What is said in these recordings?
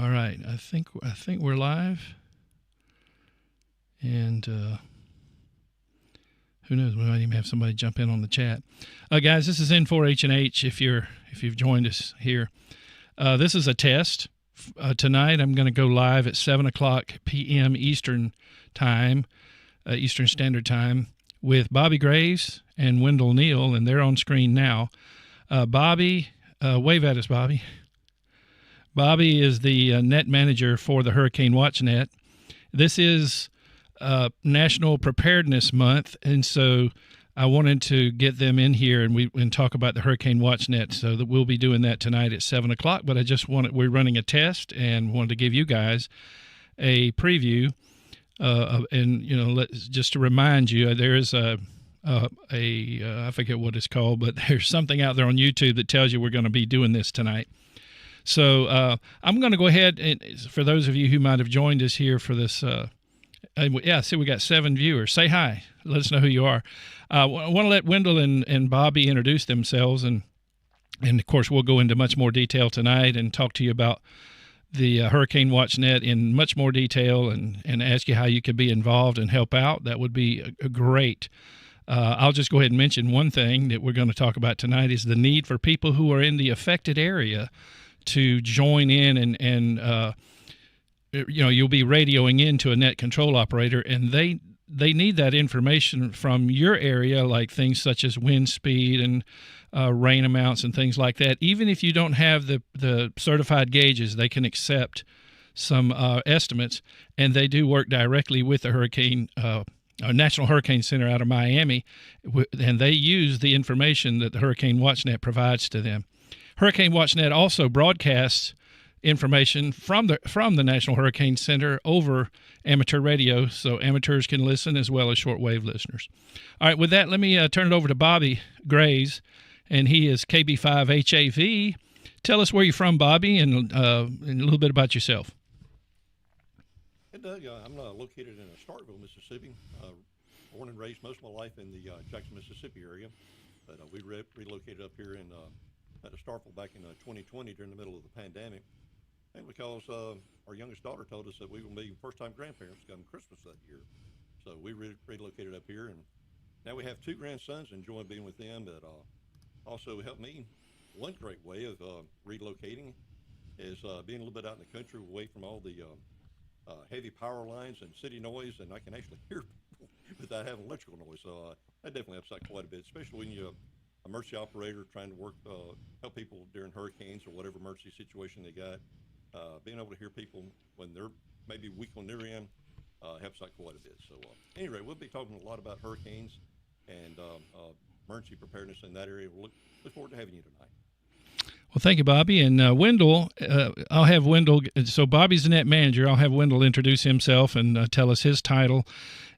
All right, I think we're live, and who knows? We might even have somebody jump in on the chat. Guys, this is N4H&H. If you've joined us here, this is a test. Tonight, I'm going to go live at 7:00 p.m. Eastern time, Eastern Standard Time, with Bobby Graves and Wendell Neal, and they're on screen now. Bobby, wave at us, Bobby. Bobby is the net manager for the Hurricane Watch Net. This is National Preparedness Month, and so I wanted to get them in here and talk about the Hurricane Watch Net. So that we'll be doing that tonight at 7:00. But we're running a test and wanted to give you guys a preview. Just to remind you, there is I forget what it's called, but there's something out there on YouTube that tells you we're going to be doing this tonight. So I'm going to go ahead and, for those of you who might have joined us here for this, see, we got 7 viewers. Say hi. Let us know who you are. I want to let Wendell and Bobby introduce themselves, and of course we'll go into much more detail tonight and talk to you about the Hurricane Watch Net in much more detail and ask you how you could be involved and help out. That would be great. I'll just go ahead and mention one thing that we're going to talk about tonight is the need for people who are in the affected area to join in and you'll be radioing into a net control operator, and they need that information from your area, like things such as wind speed and rain amounts and things like that. Even if you don't have the certified gauges, they can accept some estimates, and they do work directly with the National Hurricane Center out of Miami, and they use the information that the Hurricane WatchNet provides to them. Hurricane WatchNet also broadcasts information from the National Hurricane Center over amateur radio, so amateurs can listen as well as shortwave listeners. All right, with that, let me turn it over to Bobby Graves, and he is KB5HAV. Tell us where you're from, Bobby, and a little bit about yourself. Hey, Doug, I'm located in Starkville, Mississippi. Born and raised most of my life in the Jackson, Mississippi area, but we relocated up here at Starkville back in 2020 during the middle of the pandemic. And because our youngest daughter told us that we will be first-time grandparents come Christmas that year. So we relocated up here, and now we have 2 grandsons, enjoying being with them. That also helped me. One great way of relocating is being a little bit out in the country, away from all the heavy power lines and city noise, and I can actually hear people without having electrical noise. So that definitely helps out quite a bit, especially when you're a emergency operator trying to work, help people during hurricanes or whatever emergency situation they got. Being able to hear people when they're maybe weak on their end helps out quite a bit. So anyway, we'll be talking a lot about hurricanes and emergency preparedness in that area. We'll look forward to having you tonight. Well, thank you, Bobby. And Wendell, I'll have Wendell. So Bobby's the net manager. I'll have Wendell introduce himself and tell us his title.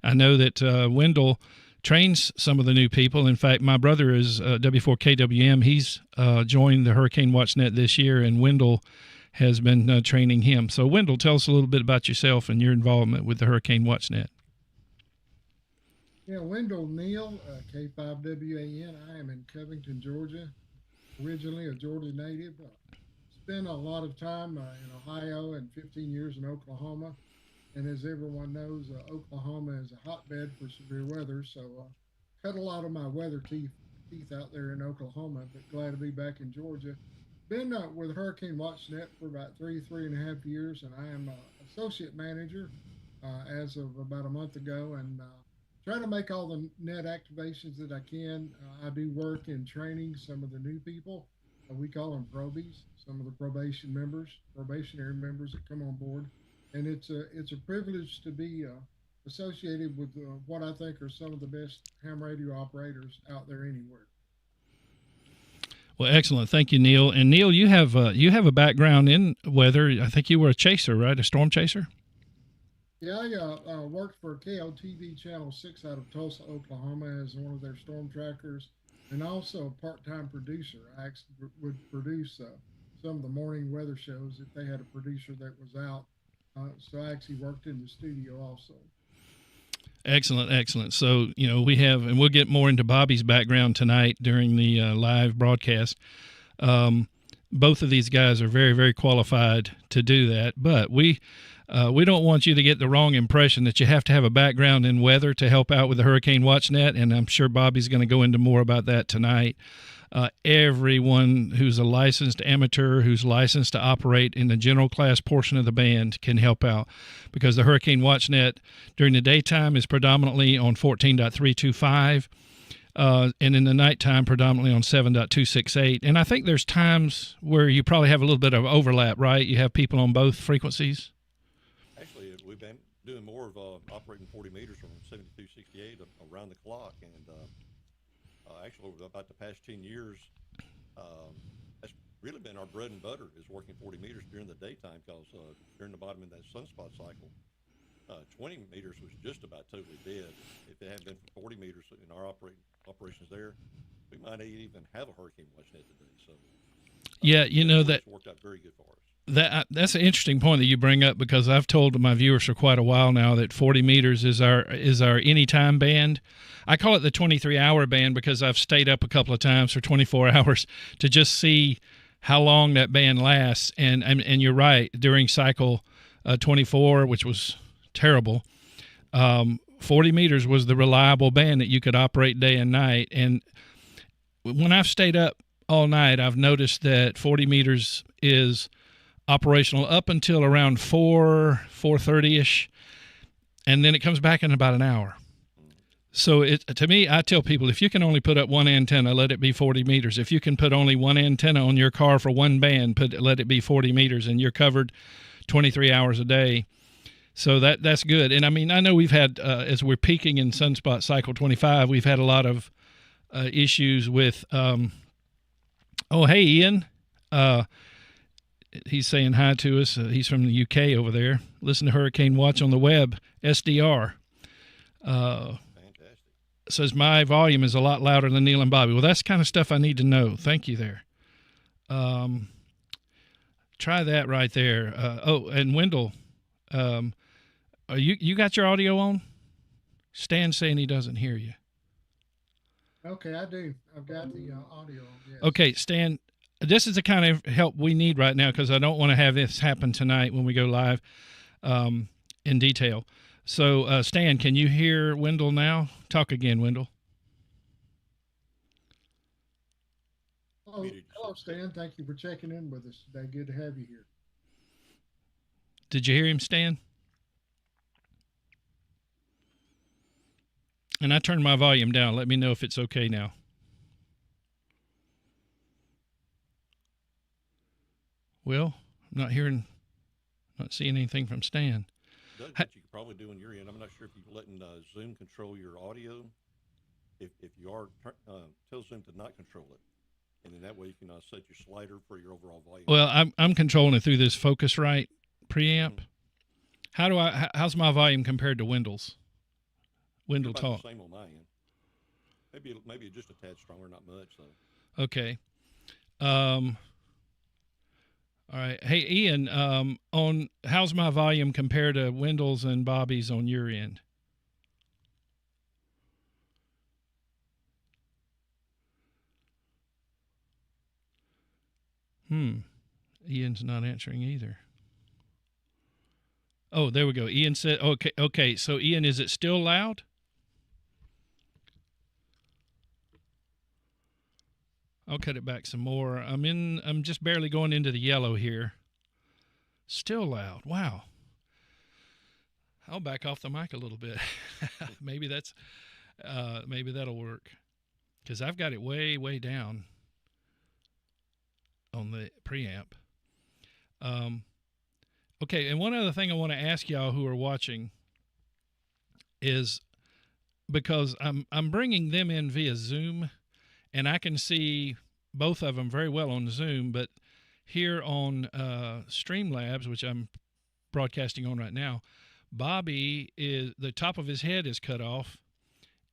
I know that Wendell trains some of the new people. In fact, my brother is W4KWM. He's joined the Hurricane Watch Net this year, and Wendell has been training him. So, Wendell, tell us a little bit about yourself and your involvement with the Hurricane Watch Net. Yeah, Wendell Neal, K5WAN. I am in Covington, Georgia. Originally a Georgia native. Spent a lot of time in Ohio and 15 years in Oklahoma. And as everyone knows, Oklahoma is a hotbed for severe weather. So cut a lot of my weather teeth out there in Oklahoma, but glad to be back in Georgia. Been with Hurricane Watch Net for about three and a half years, and I am associate manager as of about a month ago, and trying to make all the net activations that I can. I do work in training some of the new people. We call them probies, some of the probationary members that come on board. And it's a privilege to be associated with what I think are some of the best ham radio operators out there anywhere. Well, excellent. Thank you, Neal. And Neal, you have a background in weather. I think you were a chaser, right? A storm chaser? Yeah, I worked for KOTV Channel 6 out of Tulsa, Oklahoma as one of their storm trackers, and also a part-time producer. I actually would produce some of the morning weather shows if they had a producer that was out. So I actually worked in the studio also. Excellent. So, we have, and we'll get more into Bobby's background tonight during the live broadcast. both of these guys are very, very qualified to do that. But we don't want you to get the wrong impression that you have to have a background in weather to help out with the Hurricane Watch Net, and I'm sure Bobby's going to go into more about that tonight. Everyone who's a licensed amateur, who's licensed to operate in the general class portion of the band can help out, because the Hurricane Watch Net during the daytime is predominantly on 14.325. And in the nighttime, predominantly on 7.268. And I think there's times where you probably have a little bit of overlap, right? You have people on both frequencies. Actually, we've been doing more of operating 40 meters from 7268 around the clock, and actually over about the past 10 years, that's really been our bread and butter, is working 40 meters during the daytime, because during the bottom of that sunspot cycle, 20 meters was just about totally dead. If it hadn't been for 40 meters in our operations there, we might not even have a Hurricane Watch Net today. So, yeah, you know that worked out very good for us. That's an interesting point that you bring up, because I've told my viewers for quite a while now that 40 meters is our anytime band. I call it the 23-hour band because I've stayed up a couple of times for 24 hours to just see how long that band lasts. And you're right, during cycle 24, which was terrible, 40 meters was the reliable band that you could operate day and night. And when I've stayed up all night, I've noticed that 40 meters is operational up until around 4:30ish, and then it comes back in about an hour. So to me, I tell people, if you can only put up one antenna, let it be 40 meters. If you can put only one antenna on your car for one band, let it be 40 meters, and you're covered 23 hours a day. So that's good. And I mean, I know we've had, as we're peaking in sunspot cycle 25, we've had a lot of issues with, oh, hey, Ian. He's saying hi to us. He's from the UK over there. Listen to Hurricane Watch on the web, SDR. Fantastic. Says my volume is a lot louder than Neil and Bobby. Well, that's the kind of stuff I need to know. Thank you there. Try that right there. Oh, and Wendell, you got your audio on? Stan's saying he doesn't hear you. Okay, I do. I've got the audio on. Yes. Okay, Stan, this is the kind of help we need right now, because I don't want to have this happen tonight when we go live in detail. So, Stan, can you hear Wendell now? Talk again, Wendell. Hello, Stan. Thank you for checking in with us today. Good to have you here. Did you hear him, Stan? And I turned my volume down. Let me know if it's okay now. Well, I'm not seeing anything from Stan. Doug, what you could probably do on your end, I'm not sure if you're letting Zoom control your audio. If you are, tell Zoom to not control it, and then that way you can set your slider for your overall volume. Well, I'm controlling it through this Focusrite preamp. Mm-hmm. How's my volume compared to Wendell's? Wendell talk. The same on my end. Maybe just a tad stronger, not much though. Okay. All right. Hey, Ian, on how's my volume compared to Wendell's and Bobby's on your end? Ian's not answering either. Oh, there we go. Ian said, okay. So, Ian, is it still loud? I'll cut it back some more. I'm just barely going into the yellow here. Still loud. Wow. I'll back off the mic a little bit. maybe that'll work, because I've got it way, way down on the preamp. Okay, and one other thing I want to ask y'all who are watching is, because I'm bringing them in via Zoom, and I can see both of them very well on Zoom, but here on Streamlabs, which I'm broadcasting on right now, Bobby, the top of his head is cut off,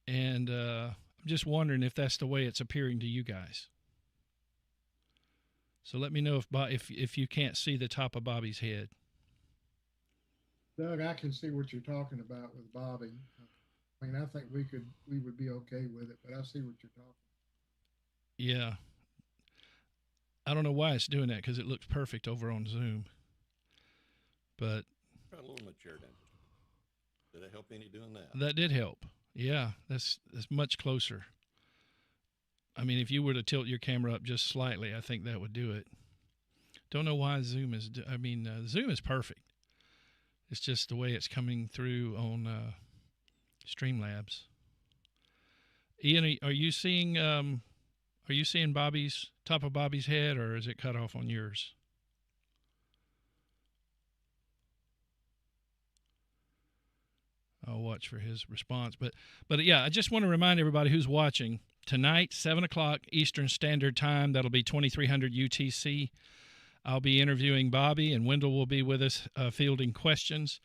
and I'm just wondering if that's the way it's appearing to you guys. So let me know if you can't see the top of Bobby's head. Doug, I can see what you're talking about with Bobby. I mean, I think we would be okay with it, but I see what you're talking. Yeah. I don't know why it's doing that because it looks perfect over on Zoom. But Try a little my chair down. Did it help any doing that? That did help. Yeah, that's much closer. I mean, if you were to tilt your camera up just slightly, I think that would do it. Don't know why Zoom is. Zoom is perfect. It's just the way it's coming through on Streamlabs. Ian, are you seeing Bobby's top of Bobby's head, or is it cut off on yours? I'll watch for his response. But yeah, I just want to remind everybody who's watching tonight, 7 o'clock Eastern Standard Time. That'll be 2300 UTC. I'll be interviewing Bobby, and Wendell will be with us fielding questions.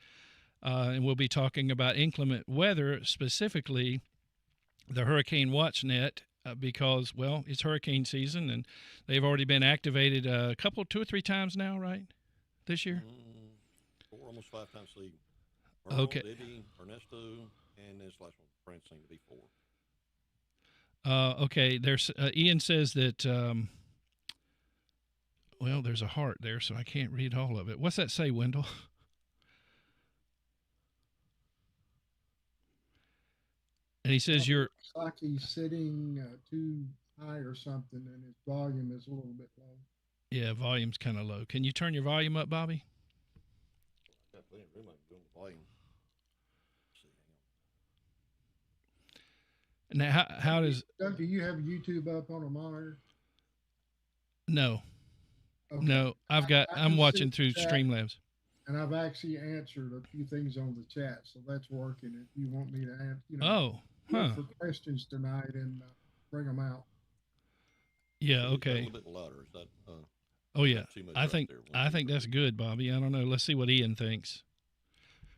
And we'll be talking about inclement weather, specifically the Hurricane Watch Net, because, well, it's hurricane season, and they've already been activated 2 or 3 times now, right, this year? 4, almost 5 times a league. Okay. Libby, Ernesto, and this last one, France, seem to be 4. Okay. There's Ian says that. Well, there's a heart there, so I can't read all of it. What's that say, Wendell? And he says you're. It's like he's sitting too high or something, and his volume is a little bit low. Yeah, volume's kind of low. Can you turn your volume up, Bobby? I got plenty of room. I can go on the volume. Now, how does? Doug, do you have YouTube up on a monitor? No, Okay. no. I'm watching through Streamlabs. And I've actually answered a few things on the chat, so that's working. If you want me to answer, look for questions tonight and bring them out. Yeah. A Okay. little bit louder. Is that? Oh yeah. Too much I think that's good, Bobby. I don't know. Let's see what Ian thinks.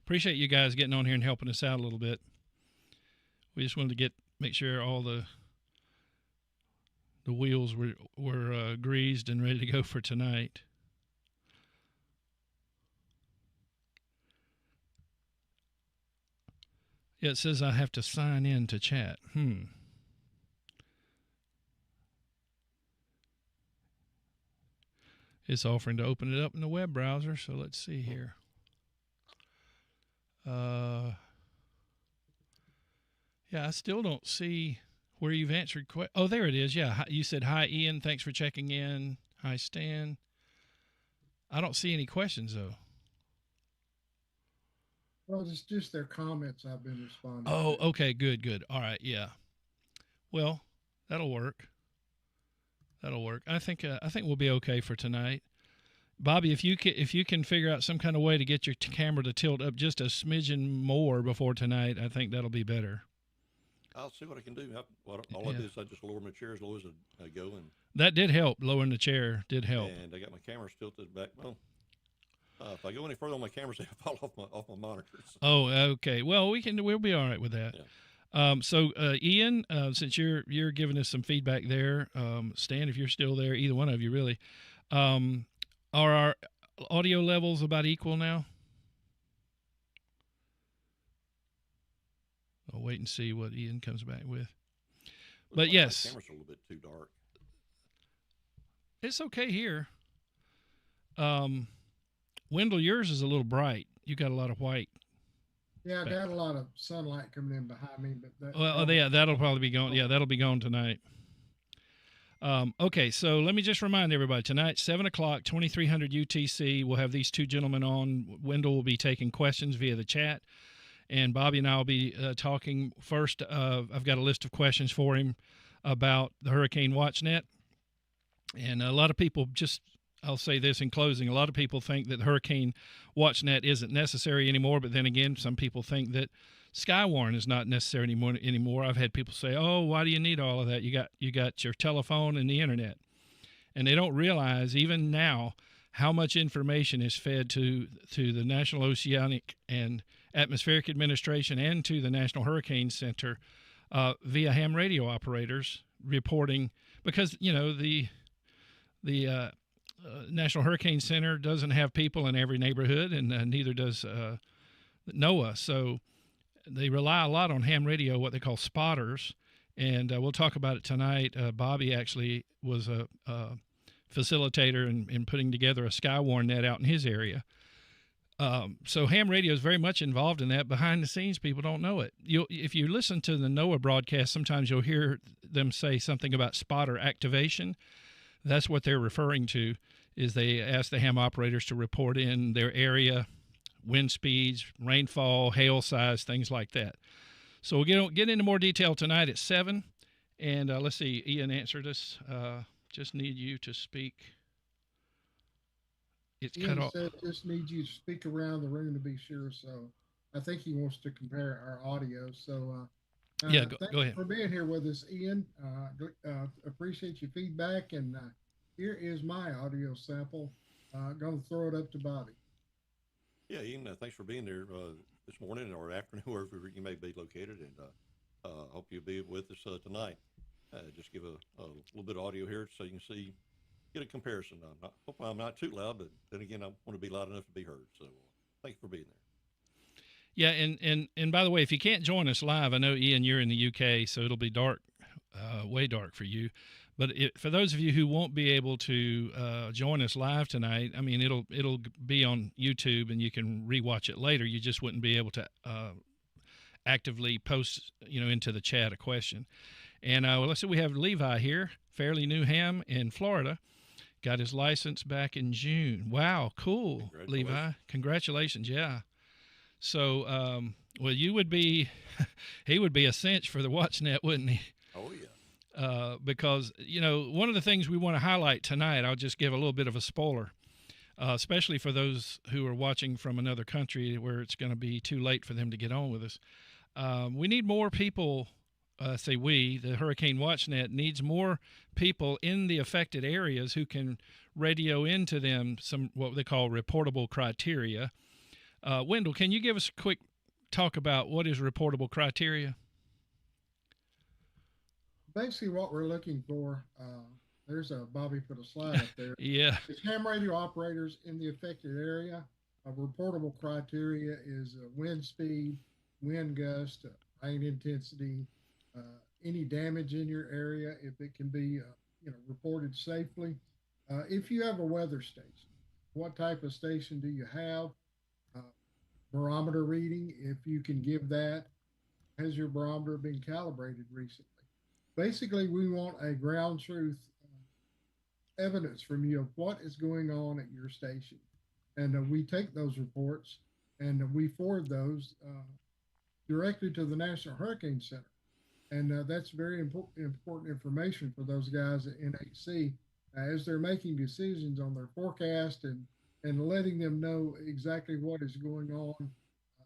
Appreciate you guys getting on here and helping us out a little bit. We just wanted to make sure all the wheels were greased and ready to go for tonight. Yeah, it says I have to sign in to chat. It's offering to open it up in the web browser, so let's see here. Yeah, I still don't see where you've answered questions. Oh, there it is. Yeah, you said, hi, Ian. Thanks for checking in. Hi, Stan. I don't see any questions, though. Well, it's just their comments I've been responding to. Okay, good. All right, yeah. Well, that'll work. I think we'll be okay for tonight. Bobby, if you can figure out some kind of way to get your camera to tilt up just a smidgen more before tonight, I think that'll be better. I'll see what I can do. All I did is I just lower my chair as low as I go, and that did help. Lowering the chair did help. And I got my camera tilted back. Well, if I go any further on my cameras, they fall off my monitors. Oh, okay. Well, we'll be all right with that. Yeah. So Ian, since you're giving us some feedback there, Stan, if you're still there, either one of you really, are our audio levels about equal now? I'll wait and see what Ian comes back with. But yes, the camera's a little bit too dark. It's okay here. Wendell, yours is a little bright. You got a lot of white. Yeah, I got a lot of sunlight coming in behind me, but that'll probably be gone. Yeah, that'll be gone tonight. Okay, so let me just remind everybody tonight, 7 o'clock, 2300 UTC. We'll have these two gentlemen on. Wendell will be taking questions via the chat, and Bobby and I will be talking first. I've got a list of questions for him about the Hurricane Watch Net, and a lot of people I'll say this in closing. A lot of people think that the Hurricane Watch Net isn't necessary anymore, but then again, some people think that Skywarn is not necessary anymore. I've had people say, "Oh, why do you need all of that? You got your telephone and the internet," and they don't realize even now how much information is fed to the National Oceanic and Atmospheric Administration and to the National Hurricane Center via ham radio operators reporting, because the National Hurricane Center doesn't have people in every neighborhood, and neither does NOAA. So they rely a lot on ham radio, what they call spotters, and we'll talk about it tonight. Bobby actually was facilitator in putting together a Skywarn net out in his area. So ham radio is very much involved in that. Behind the scenes, people don't know it. If you listen to the NOAA broadcast, sometimes you'll hear them say something about spotter activation. That's what they're referring to, is they ask the ham operators to report in their area, wind speeds, rainfall, hail size, things like that. So we'll get into more detail tonight at 7. And let's see, Ian answered us. Just need you to speak. It's cut Ian off. said just need you to speak around the room to be sure. So I think he wants to compare our audio. So Yeah, thanks go ahead. for being here with us, Ian. Appreciate your feedback. And here is my audio sample. Going to throw it up to Bobby. Yeah, Ian, thanks for being there this morning or afternoon, wherever you may be located, and hope you'll be with us tonight. Just give a little bit of audio here so you can get a comparison. Hopefully I'm not too loud, but then again, I want to be loud enough to be heard. So thank you for being there. Yeah, and by the way, if you can't join us live, I know, Ian, you're in the UK, so it'll be dark, way dark for you. But for those of you who won't be able to join us live tonight, I mean, it'll be on YouTube, and you can rewatch it later. You just wouldn't be able to actively post, into the chat a question. And let's see, we have Levi here, fairly new ham in Florida. Got his license back in June. Wow, cool, Levi. Congratulations, yeah. So, well, he would be a cinch for the WatchNet, wouldn't he? Oh, yeah. Because, one of the things we want to highlight tonight, I'll just give a little bit of a spoiler, especially for those who are watching from another country where it's going to be too late for them to get on with us. We need more people. The Hurricane WatchNet needs more people in the affected areas who can radio into them some what they call reportable criteria. Wendell, can you give us a quick talk about what is reportable criteria? Basically, what we're looking for, there's a Bobby put a slide up there. Yeah. It's ham radio operators in the affected area. Reportable criteria is wind speed, wind gust, rain intensity, any damage in your area, if it can be reported safely. If you have a weather station, what type of station do you have? Barometer reading, if you can give that. Has your barometer been calibrated recently? Basically, we want a ground truth evidence from you of what is going on at your station. And we take those reports and we forward those directly to the National Hurricane Center. And that's very important information for those guys at NHC as they're making decisions on their forecast and letting them know exactly what is going on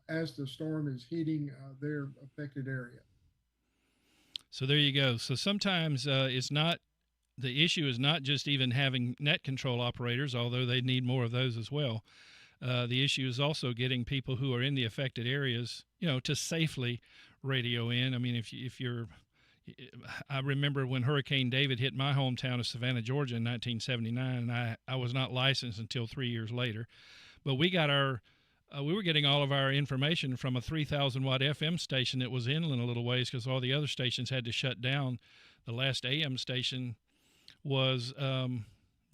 as the storm is hitting their affected area. So there you go. So sometimes the issue is not just even having net control operators, although they need more of those as well. The issue is also getting people who are in the affected areas, to safely radio in. I mean, I remember when Hurricane David hit my hometown of Savannah, Georgia in 1979, and I was not licensed until 3 years later. But we got we were getting all of our information from a 3,000 watt FM station that was inland a little ways because all the other stations had to shut down. The last AM station was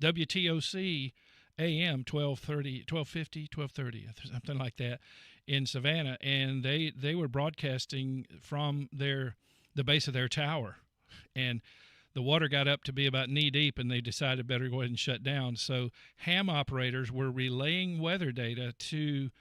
WTOC AM 1250, 1230, something like that in Savannah. And they were broadcasting from the base of their tower. And the water got up to be about knee deep, and they decided better go ahead and shut down. So ham operators were relaying weather data to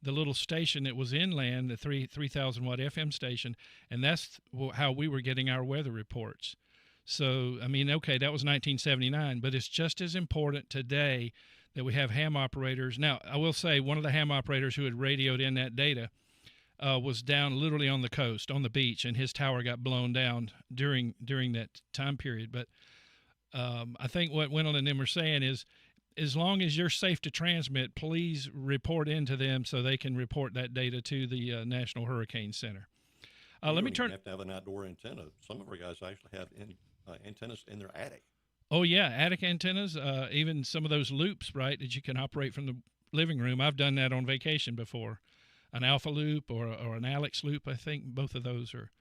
the little station that was inland, the 3,000 watt FM station, and that's how we were getting our weather reports. So, I mean, okay, that was 1979, but it's just as important today that we have ham operators. Now, I will say one of the ham operators who had radioed in that data was down literally on the coast, on the beach, and his tower got blown down during that time period. But I think what Wendell and them are saying is, as long as you're safe to transmit, please report into them so they can report that data to the National Hurricane Center. Let me turn. You have to have an outdoor antenna. Some of our guys actually have antennas in their attic. Oh yeah, attic antennas. Even some of those loops, right, that you can operate from the living room. I've done that on vacation before. An Alpha Loop or an Alex Loop. I think both of those are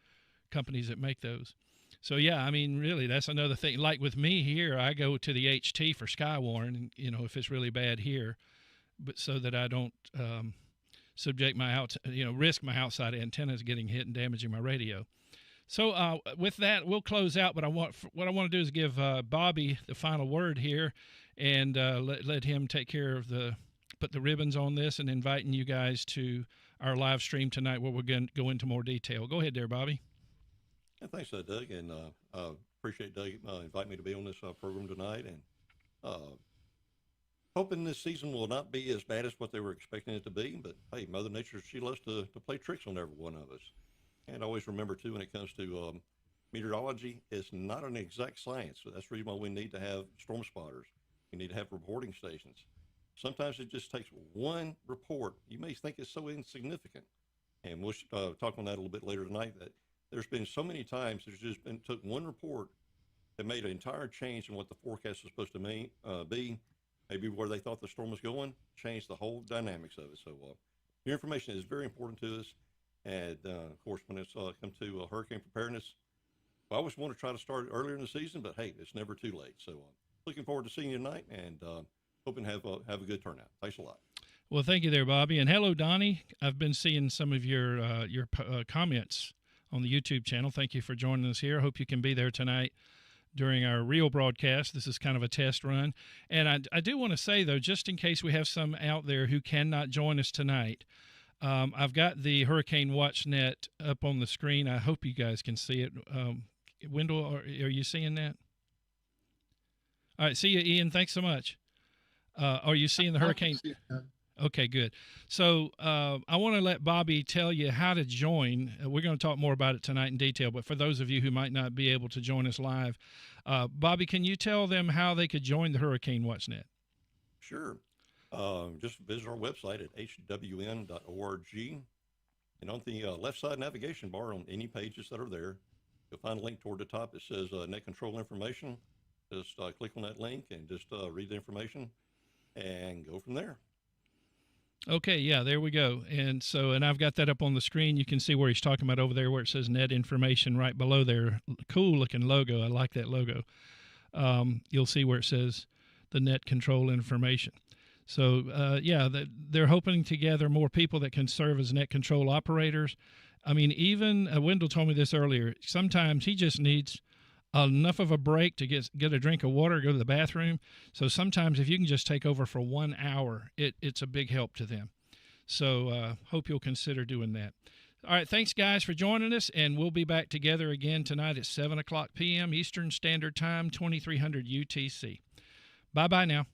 companies that make those. So yeah, I mean, really, that's another thing. Like with me here, I go to the HT for Skywarn, if it's really bad here, but so that I don't subject risk my outside antennas getting hit and damaging my radio. So with that, we'll close out. But what I want to do is give Bobby the final word here, and let him take care of put the ribbons on this, and inviting you guys to our live stream tonight, where we're going to go into more detail. Go ahead there, Bobby. Yeah, thanks, Doug, and appreciate Doug inviting me to be on this program tonight, and hoping this season will not be as bad as what they were expecting it to be. But hey, Mother Nature, she loves to play tricks on every one of us. And always remember, too, when it comes to meteorology, it's not an exact science. So that's the reason why we need to have storm spotters. We need to have reporting stations. Sometimes it just takes one report. You may think it's so insignificant. And we'll talk on that a little bit later tonight, that there's been so many times took one report that made an entire change in what the forecast was supposed to be. Maybe where they thought the storm was going, changed the whole dynamics of it. So your information is very important to us. And of course, when it's come to hurricane preparedness, I always want to try to start earlier in the season, but hey, it's never too late. So looking forward to seeing you tonight, and hoping to have a good turnout. Thanks a lot. Well, thank you there, Bobby. And hello, Donnie. I've been seeing some of your comments on the YouTube channel. Thank you for joining us here. I hope you can be there tonight during our real broadcast. This is kind of a test run. And I do want to say, though, just in case we have some out there who cannot join us tonight, I've got the Hurricane Watch Net up on the screen. I hope you guys can see it. Wendell, are you seeing that? All right, see you, Ian. Thanks so much. Are you seeing the hurricane? Okay, good. So I want to let Bobby tell you how to join. We're going to talk more about it tonight in detail, but for those of you who might not be able to join us live, Bobby, can you tell them how they could join the Hurricane WatchNet? Sure. Just visit our website at hwn.org. And on the left side navigation bar on any pages that are there, you'll find a link toward the top that says net control information. Just click on that link and just read the information and go from there. Okay, yeah, there we go. And I've got that up on the screen. You can see where he's talking about over there where it says net information right below there. Cool looking logo. I like that logo. You'll see where it says the net control information. So, they're hoping to gather more people that can serve as net control operators. I mean, even Wendell told me this earlier. Sometimes he just needs enough of a break to get a drink of water, go to the bathroom. So sometimes if you can just take over for 1 hour, it's a big help to them. So hope you'll consider doing that. All right, thanks, guys, for joining us, and we'll be back together again tonight at 7 o'clock p.m. Eastern Standard Time, 2300 UTC. Bye-bye now.